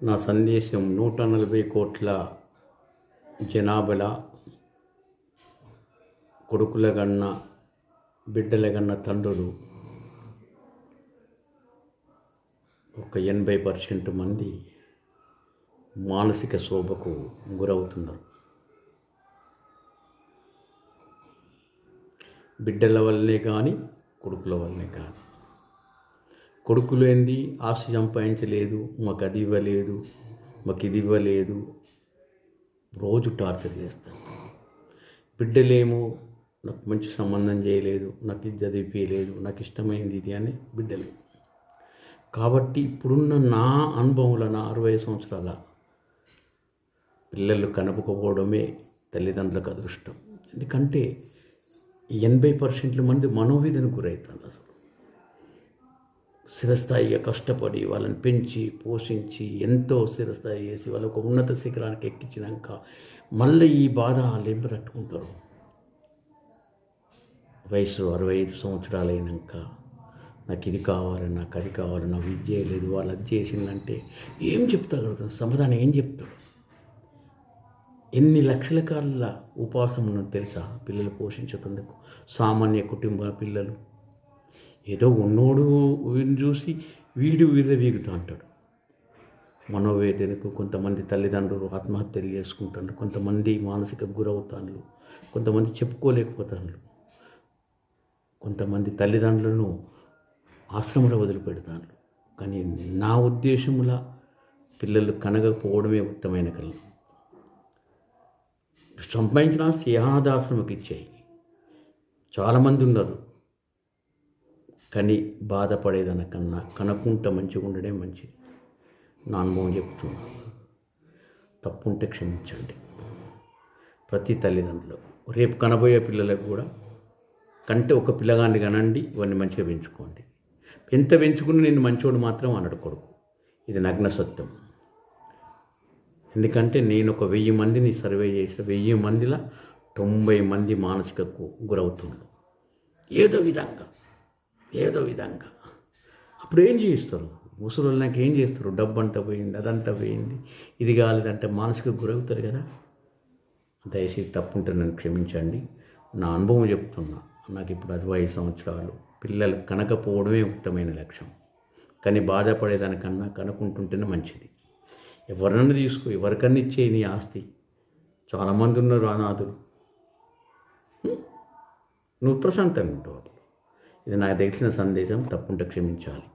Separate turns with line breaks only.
నా సందేశం 140 కోట్ల జనాభాల కొడుకుల కన్నా బిడ్డల కన్నా తండ్రులు ఒక 80% మంది మానసిక శోభకు గురవుతున్నారు. బిడ్డల వల్లనే కానీ కొడుకుల వల్లనే కానీ. కొడుకులు ఏంది, ఆస్తి సంపాదించలేదు, మాకు అది ఇవ్వలేదు, మాకు ఇది ఇవ్వలేదు, రోజు టార్చర్ చేస్తాను. బిడ్డలేమో నాకు మంచి సంబంధం చేయలేదు, నాకు ఇది చదివిపోయలేదు, నాకు ఇష్టమైంది ఇది అని బిడ్డలు. కాబట్టి ఇప్పుడున్న నా అనుభవంలో నా 60 సంవత్సరాల పిల్లలు కనుపకపోవడమే తల్లిదండ్రులకు అదృష్టం. ఎందుకంటే 80% మంది మనోవేదనకు గురవుతారు. అసలు స్థిరస్థాయిగా కష్టపడి వాళ్ళని పెంచి పోషించి ఎంతో స్థిరస్థాయి చేసి వాళ్ళు ఒక ఉన్నత శిఖరానికి ఎక్కించినాక మళ్ళీ ఈ బాధ వాళ్ళు ఏం తట్టుకుంటారు? వయసు 65 సంవత్సరాలు అయినాక నాకు ఇది కావాలి, నాకు అది కావాలి, నాకు ఇది చేయలేదు, వాళ్ళు అది చేసిందంటే ఏం చెప్తారు? సమాధానం ఏం చెప్తాడు? ఎన్ని లక్షల కాళ్ళ ఉపవాసం ఉన్నది తెలుసా పిల్లలు పోషించేందుకు? సామాన్య కుటుంబ పిల్లలు ఏదో ఉన్నోడు వీడిని చూసి వీడు వీగుతూ అంటాడు. మనోవేదనకు కొంతమంది తల్లిదండ్రులు ఆత్మహత్యలు చేసుకుంటారు, కొంతమంది మానసిక గురవుతాను, కొంతమంది చెప్పుకోలేకపోతాను, కొంతమంది తల్లిదండ్రులను ఆశ్రమంలో వదిలిపెడతాను. కానీ నా ఉద్దేశంలో పిల్లలు కనగకపోవడమే ఉత్తమైన కళ. సంపాదించిన అనాథాశ్రమకి ఇచ్చాయి. చాలామంది ఉన్నారు, కానీ బాధపడేదానికన్నా కనుక్కుంటా మంచిగా ఉండడం మంచిది. నా అనుభవం చెప్తున్నా. తప్పుంటే క్షమించండి. ప్రతి తల్లిదండ్రులు రేపు కనబోయే పిల్లలకు కూడా కంటే ఒక పిల్లగాన్ని కనండి, ఇవన్నీ మంచిగా పెంచుకోండి. ఎంత పెంచుకుని నేను మంచోడు మాత్రం అనడు కొడుకు. ఇది నగ్న సత్యం. ఎందుకంటే నేను ఒక 1000 మందిని సర్వే చేసిన 1000 మందిలో 90 మంది మానసికకు గురవుతున్నారు ఏదో విధంగా. అప్పుడు ఏం చేస్తారు? ముసలి నాకు ఏం చేస్తారు? డబ్బు అంతా పోయింది, అదంతా పోయింది, ఇది కాలేదంటే మానసిక గురవుతారు కదా. దయచేసి తప్పుంటే నన్ను క్షమించండి. నా అనుభవం చెప్తున్నా. నాకు ఇప్పుడు 65 సంవత్సరాలు. పిల్లలు కనకపోవడమే ఉత్తమైన లక్ష్యం. కానీ బాధపడేదానికన్నా కనుక్కుంటుంటేనే మంచిది. ఎవరినన్నా తీసుకో, ఎవరికన్నా ఇచ్చే నీ ఆస్తి. చాలామంది ఉన్నారు అనాథులు. నువ్వు ప్రశాంతంగా ఉంటావు. ఇది నాకు తెలిసిన సందేశం. తప్పుంటే క్షమించాలి.